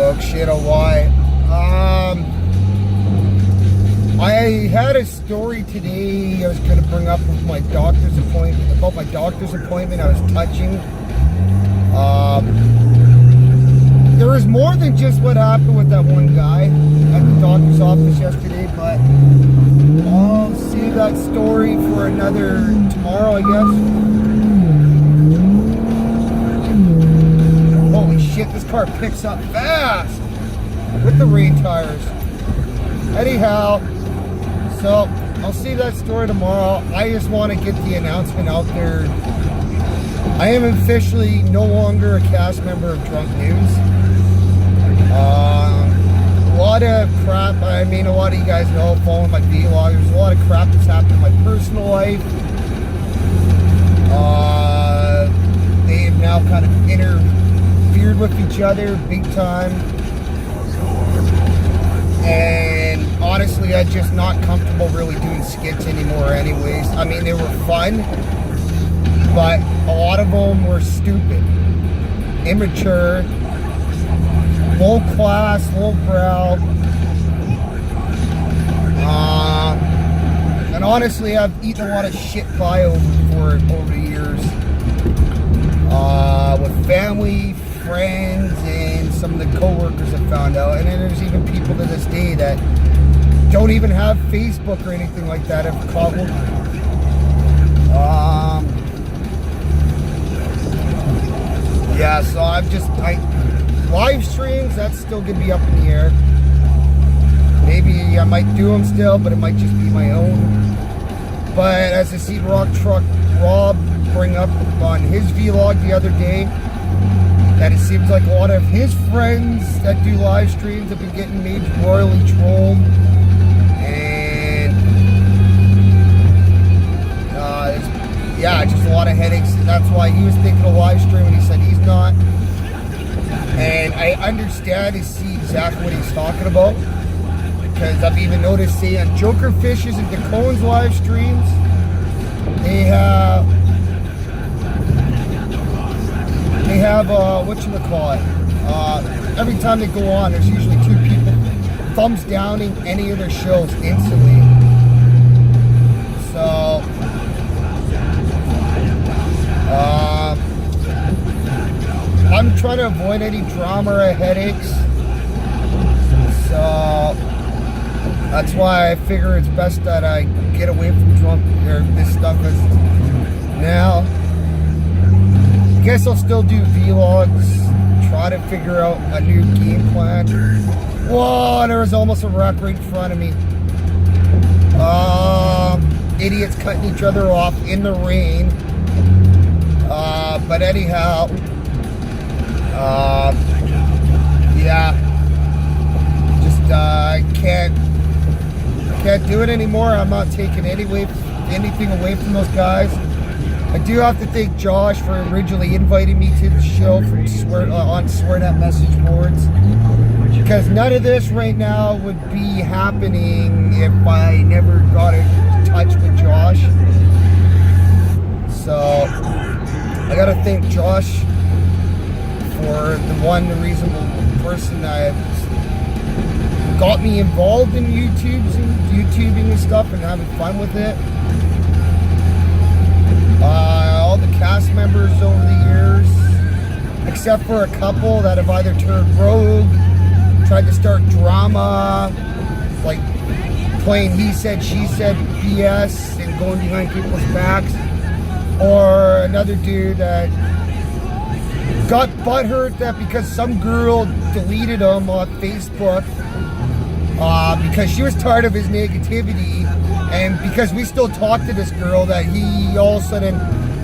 Oh shit, oh why? I had a story today I was going to bring up with my doctor's appointment, about my doctor's appointment I was touching. There was more than just what happened with that one guy at the doctor's office yesterday, but I'll save that story for another tomorrow, I guess. Holy shit, this car picks up fast with the rain tires. Anyhow, so I'll see that story tomorrow. I just want to get the announcement out there. I am officially no longer a cast member of Drunk News. A lot of crap, I mean, a lot of you guys know, following my vlog, there's a lot of crap that's happened in my personal life. They've now kind of interfered with each other big time. And honestly, I'm just not comfortable really doing skits anymore anyways. I mean, they were fun, but a lot of them were stupid, immature, low class, low brow. And honestly, I've eaten a lot of shit pie over the years. With family, friends, and some of the co-workers I found out. And then there's even people to this day that don't even have Facebook or anything like that have caught one. Yeah, so live streams, that's still gonna be up in the air. Maybe I might do them still, but it might just be my own. But as I see Rock Truck Rob bring up on his vlog the other day, that it seems like a lot of his friends that do live streams have been getting made royally trolled. And yeah, just a lot of headaches. That's why he was thinking of live streaming. He said he's not. And I understand and see exactly what he's talking about, because I've even noticed, say, on Joker Fishes and DeCone's live streams, they have whatchamacallit, every time they go on, there's usually two people thumbs downing any of their shows instantly. So I'm trying to avoid any drama or headaches, so that's why I figure it's best that I get away from this stuff now. I guess I'll still do vlogs, try to figure out a new game plan. Whoa, there was almost a wreck right in front of me. Idiots cutting each other off in the rain. But anyhow, yeah, just I can't do it anymore. I'm not taking anything away from those guys. I do have to thank Josh for originally inviting me to the show from on SwearNet message boards, because none of this right now would be happening if I never got in touch with Josh. So I gotta thank Josh for the reasonable person that got me involved in YouTubing and stuff and having fun with it. All the cast members over the years, except for a couple that have either turned rogue, tried to start drama, like playing he said, she said BS and going behind people's backs, or another dude that got butthurt that because some girl deleted him on Facebook because she was tired of his negativity, and because we still talk to this girl, that he all of a sudden,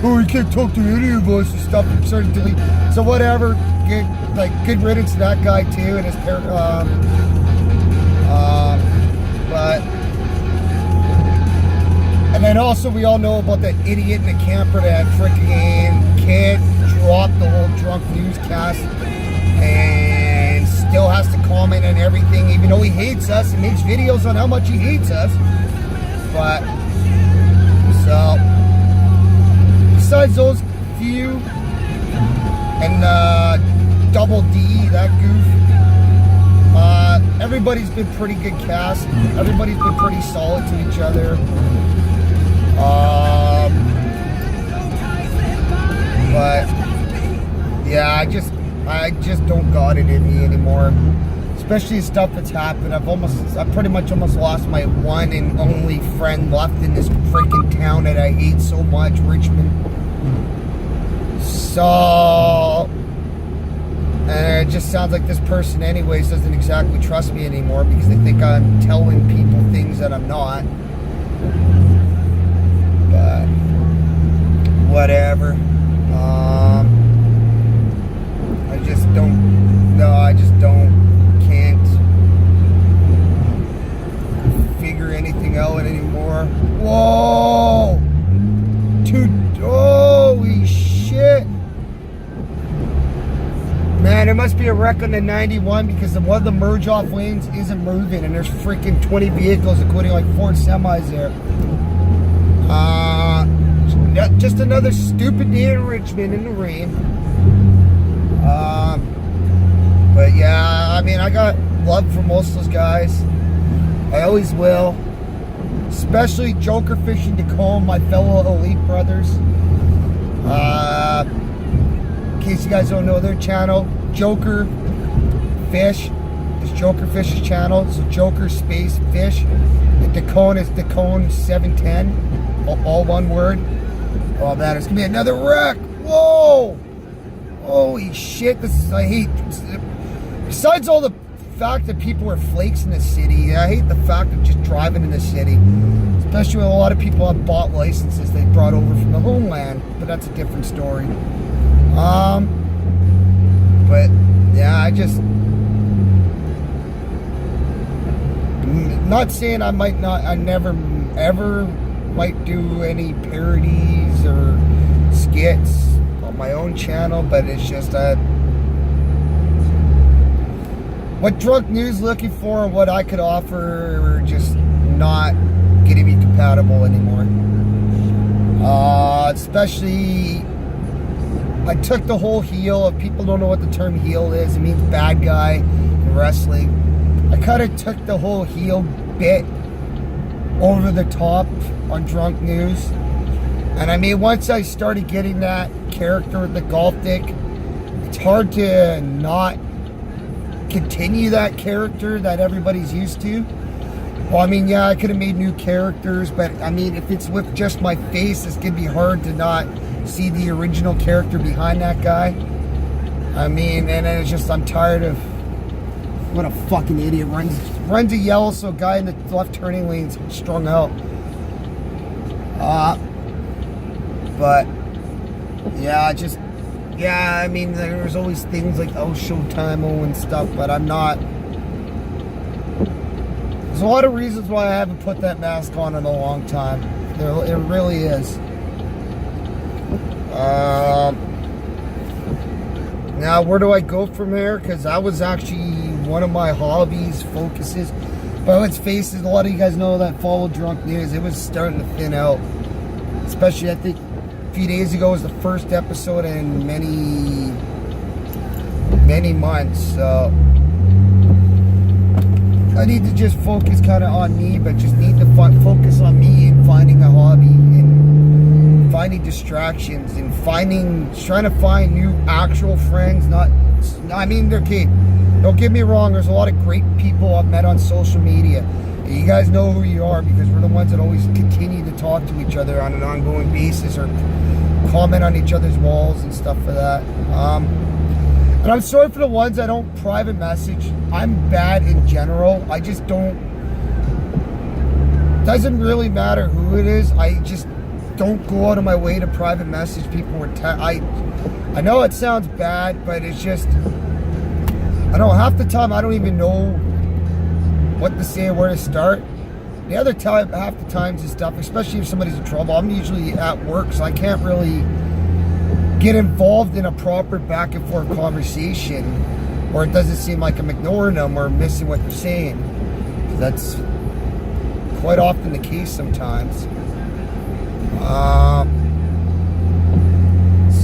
oh, you can't talk to any of us and stuff, and started delete. So whatever, good riddance to that guy too, and his parent. But and then also we all know about that idiot in the camper that freaking can't drop the whole Drunk Newscast and still has to comment on everything, even though he hates us and makes videos on how much he hates us. But so besides those few, and Double D, that goof, everybody's been pretty good cast. Everybody's been pretty solid to each other. But yeah, I just don't got it in me anymore. Especially stuff that's happened. I pretty much almost lost my one and only friend left in this freaking town that I hate so much, Richmond. So, and it just sounds like this person anyways doesn't exactly trust me anymore because they think I'm telling people things that I'm not. But whatever. Can't figure anything out anymore. Whoa! Dude, holy shit! Man, there must be a wreck on the 91 because one of the merge off lanes isn't moving and there's freaking 20 vehicles, including like 4 semis there. Just another stupid day in Richmond in the rain. But yeah, I mean, I got love for most of those guys. I always will. Especially Joker Fish and Tacoma, my fellow elite brothers. In case you guys don't know their channel, Joker Fish is Joker Fish's channel. So Joker space Fish. And Tacoma is Tacoma 710. All one word. Oh man, it's gonna be another wreck. Whoa! Holy shit, I hate, besides all the fact that people are flakes in the city, I hate the fact of just driving in the city, especially when a lot of people have bought licenses they brought over from the homeland, but that's a different story. But yeah, I just, not saying I never ever might do any parodies or skits on my own channel, but it's just that what Drunk News looking for and what I could offer are just not getting me compatible anymore. Especially, I took the whole heel. If people don't know what the term heel is, it means bad guy in wrestling. I kind of took the whole heel bit over the top on Drunk News. And I mean, once I started getting that character with the golf dick, it's hard to not continue that character that everybody's used to. Well, I mean, yeah, I could have made new characters, but I mean, if it's with just my face, it's gonna be hard to not see the original character behind that guy. I mean, and it's just, I'm tired of, what a fucking idiot, runs a yellow, so a guy in the left turning lane's strung out. But yeah, I mean, there's always things like Showtime and stuff, but I'm not. There's a lot of reasons why I haven't put that mask on in a long time. It really is. Now, where do I go from here? Because that was actually one of my hobbies, focuses. But let's face it, a lot of you guys know that follow Drunk News. It was starting to thin out. Especially, I think, a few days ago was the first episode in many months. So I need to just focus kind of on me, but just need to focus on me and finding a hobby and finding distractions and trying to find new actual friends. I mean, they're okay. Don't get me wrong, there's a lot of great people I've met on social media. You guys know who you are because we're the ones that always continue to talk to each other on an ongoing basis or comment on each other's walls and stuff for that. And I'm sorry for the ones I don't private message. I'm bad in general. I just don't. Doesn't really matter who it is. I just don't go out of my way to private message people. I know it sounds bad, but it's just, I know half the time I don't even know what to say or where to start. The other time, half the times and stuff, especially if somebody's in trouble, I'm usually at work, so I can't really get involved in a proper back and forth conversation, or it doesn't seem like I'm ignoring them or missing what they're saying. That's quite often the case sometimes.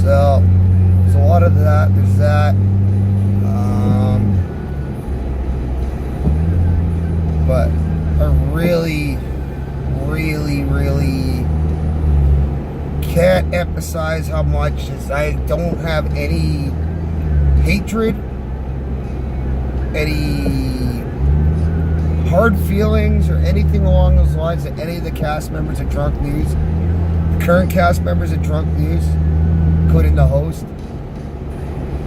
So there's a lot of that. There's that. emphasize how much I don't have any hatred, any hard feelings, or anything along those lines that any of the cast members of Drunk News, the current cast members of Drunk News, including the host,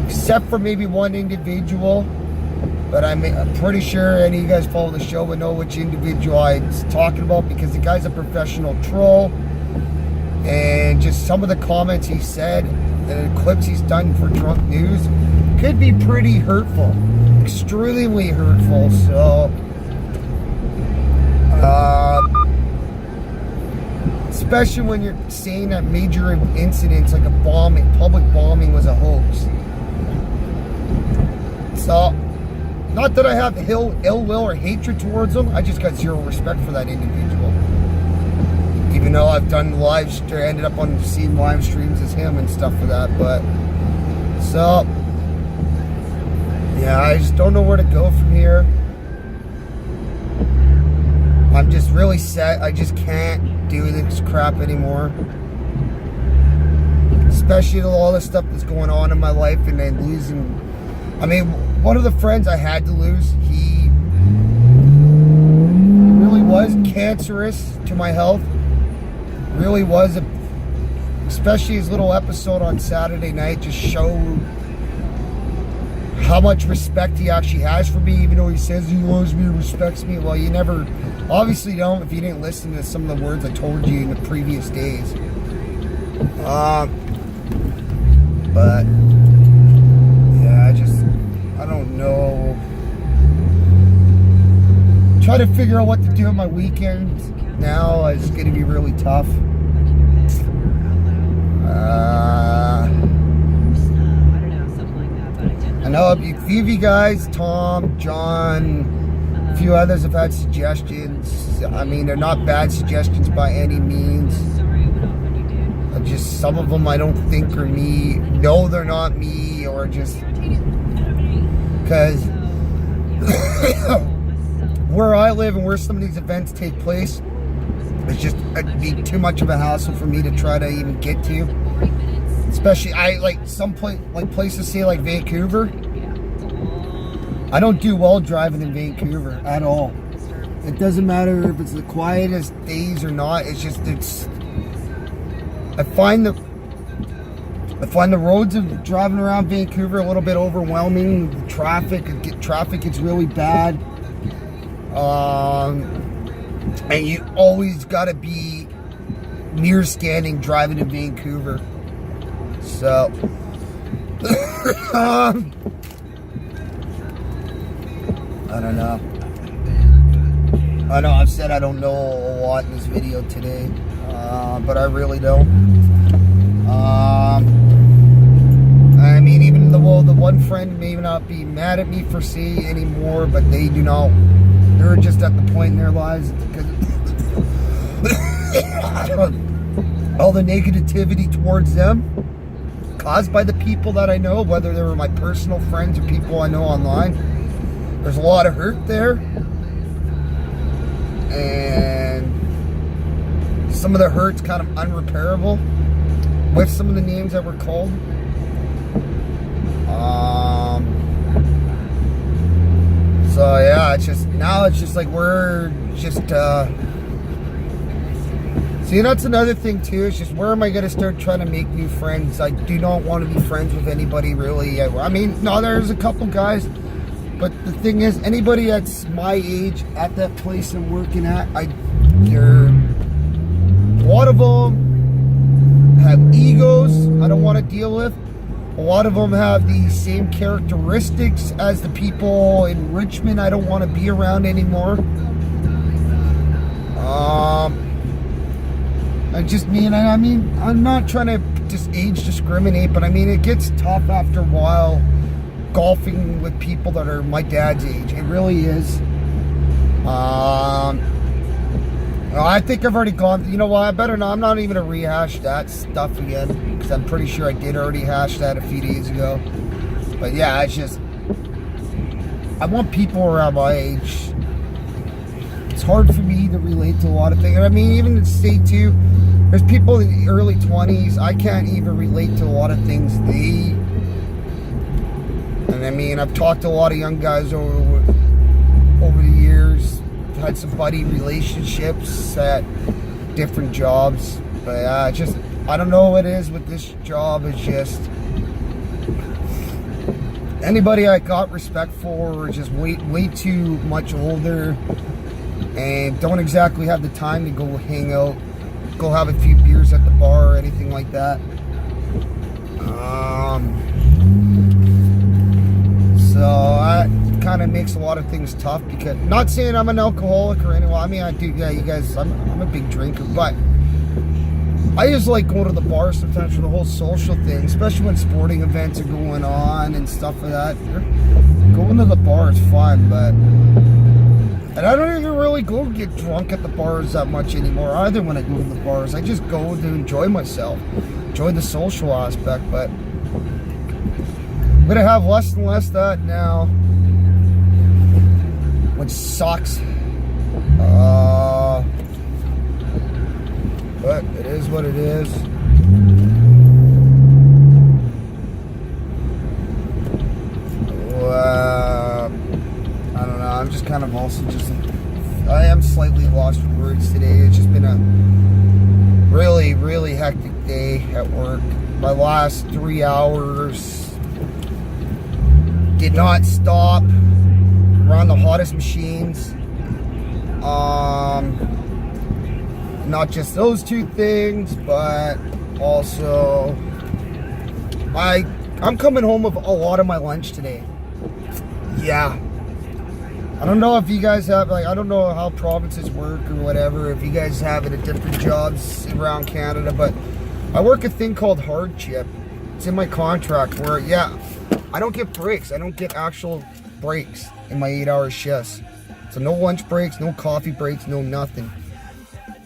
except for maybe one individual. But I'm pretty sure any of you guys follow the show would know which individual I'm talking about, because the guy's a professional troll. And just some of the comments he said and the clips he's done for Drunk News could be pretty hurtful. Extremely hurtful. So, especially when you're saying that major incidents like a bombing, public bombing, was a hoax. So, not that I have ill will or hatred towards them, I just got zero respect for that individual. Even though I've done ended up on the same live streams as him and stuff for that, but so yeah, I just don't know where to go from here. I'm just really set. I just can't do this crap anymore. Especially with all the stuff that's going on in my life, and then losing. I mean, one of the friends I had to lose, he really was cancerous to my health. Really was, especially his little episode on Saturday night just showed how much respect he actually has for me, even though he says he loves me and respects me. Well, you never, obviously don't if you didn't listen to some of the words I told you in the previous days. But yeah, I don't know. Try to figure out what to do on my weekends now is going to be really tough. I know a few of you guys, Tom, John, a few others have had suggestions. I mean, they're not bad suggestions by any means. Just some of them I don't think are me. No, they're not me, or just because where I live and where some of these events take place, it'd be too much of a hassle for me to try to even get to. Especially, I like some places, say like Vancouver. I don't do well driving in Vancouver at all. It doesn't matter if it's the quietest days or not. It's I find the roads of driving around Vancouver a little bit overwhelming. The traffic gets really bad. And you always got to be near scanning driving in Vancouver. So, I don't know. I know I've said I don't know a lot in this video today, but I really don't. I mean, even the one friend may not be mad at me for saying anymore, but they do not. They're just at the point in their lives because all the negativity towards them caused by the people that I know, whether they were my personal friends or people I know online. There's a lot of hurt there, and some of the hurt's kind of unrepairable with some of the names that were called. So yeah, it's just like we're just see, that's another thing too. It's just, where am I going to start trying to make new friends? I do not want to be friends with anybody really. I mean, no, there's a couple guys, but the thing is, anybody that's my age at that place I'm working at, a lot of them have egos I don't want to deal with. A lot of them have the same characteristics as the people in Richmond I don't want to be around anymore. I mean, I'm not trying to just age discriminate, but I mean, it gets tough after a while golfing with people that are my dad's age. It really is. I think I've already gone. You know what? I better not. I'm not even going to rehash that stuff again, because I'm pretty sure I did already hash that a few days ago. But yeah, it's just, I want people around my age. It's hard for me to relate to a lot of things. I mean, even to say too, there's people in the early 20s. I can't even relate to a lot of things they. And I mean, I've talked to a lot of young guys over the years. Had some buddy relationships at different jobs, but I don't know what it is with this job. It's just anybody I got respect for is just way too much older and don't exactly have the time to go hang out, go have a few beers at the bar or anything like that. So that kind of makes a lot of things tough, because not saying I'm an alcoholic or anything. I mean, I do, yeah, you guys, I'm a big drinker, but I just like going to the bar sometimes for the whole social thing, especially when sporting events are going on and stuff like that. Going to the bar is fun, but and I don't even really go get drunk at the bars that much anymore either. When I go to the bars, I just go to enjoy myself, enjoy the social aspect. But I'm gonna have less and less of that now, which sucks. But it is what it is. I don't know. I'm just kind of I am slightly lost for words today. It's just been a really, really hectic day at work. My last 3 hours did not stop. Around the hottest machines. Not just those two things, but also I'm coming home with a lot of my lunch today. Yeah. I don't know if you guys have, I don't know how provinces work or whatever, if you guys have it at different jobs around Canada, but I work a thing called hardship. It's in my contract where, I don't get breaks. I don't get actual breaks in my 8-hour shifts. So no lunch breaks, no coffee breaks, no nothing.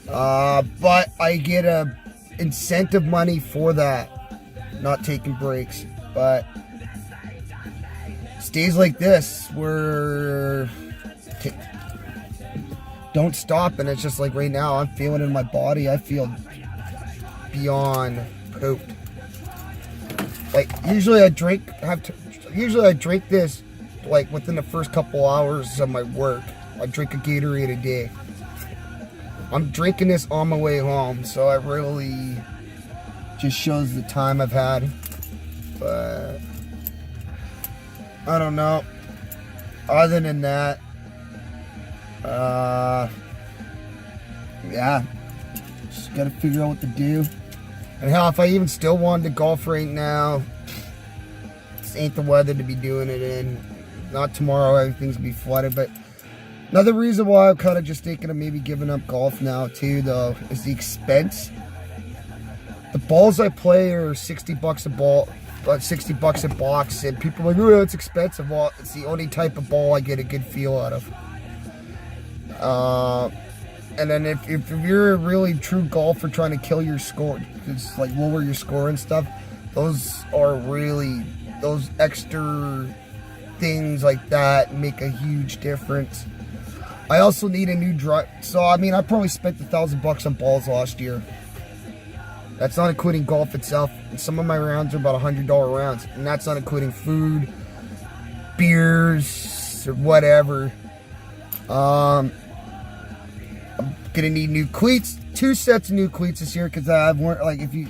But I get a incentive money for that, not taking breaks. But it's days like this where don't stop, and it's just like right now I'm feeling it in my body. I feel beyond pooped. Like usually I drink this like within the first couple hours of my work. I drink a Gatorade a day. I'm drinking this on my way home, so it really just shows the time I've had. But I don't know. Other than that, just gotta figure out what to do. And hell, if I even still wanted to golf right now, this ain't the weather to be doing it in. Not tomorrow, everything's gonna be flooded, but another reason why I'm kind of just thinking of maybe giving up golf now too, though, is the expense. The balls I play are $60 a ball, about $60 a box, and people are like, "Oh, it's expensive." Well, it's the only type of ball I get a good feel out of. And then if you're a really true golfer trying to kill your score, just like lower your score and stuff, those extra things like that make a huge difference. I also need a new drive. So, I mean, I probably spent $1,000 on balls last year. That's not including golf itself. And some of my rounds are about $100 rounds. And that's not including food, beers, or whatever. I'm going to need new cleats. 2 sets of new cleats this year, because I've worn, like, if you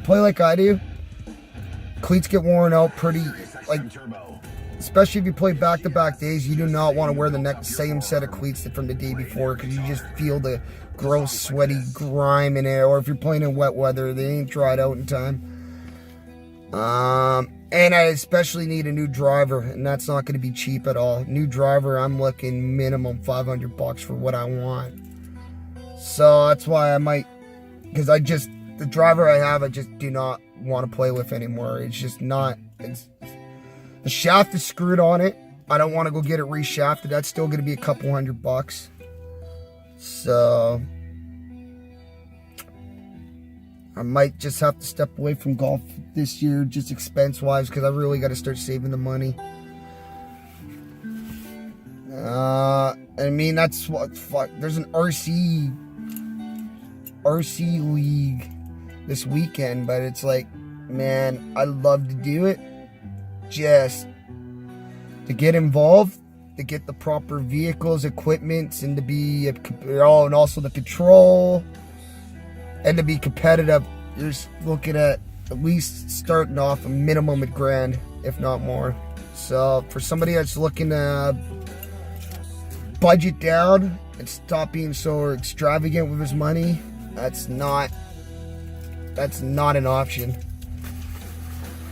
play like I do, cleats get worn out pretty, like, especially if you play back-to-back days, you do not want to wear the same set of cleats from the day before, because you just feel the gross, sweaty grime in it. Or if you're playing in wet weather, they ain't dried out in time. And I especially need a new driver, and that's not going to be cheap at all. New driver, I'm looking minimum $500 for what I want. So that's why I might, because the driver I have, I just do not want to play with anymore. It's just not, the shaft is screwed on it. I don't want to go get it reshafted. That's still going to be a couple $100. So I might just have to step away from golf this year, just expense-wise, because I really got to start saving the money. I mean, that's what, fuck, there's an RC RC league this weekend, but it's like, man, I love to do it just to get involved, to get the proper vehicles, equipments, and to be, and also the control, and to be competitive. You're looking at least starting off a minimum at $1,000, if not more. So for somebody that's looking to budget down and stop being so extravagant with his money, that's not an option.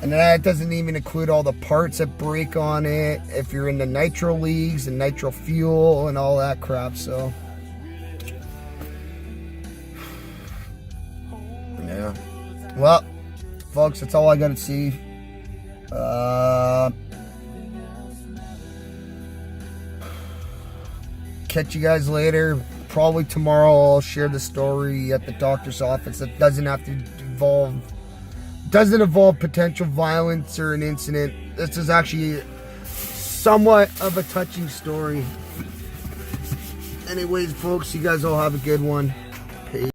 And that doesn't even include all the parts that break on it, if you're in the nitro leagues and nitro fuel and all that crap. So yeah, well folks, that's all I gotta see. Catch you guys later. Probably tomorrow I'll share the story at the doctor's office that doesn't involve potential violence or an incident. This is actually somewhat of a touching story. Anyways, folks, you guys all have a good one.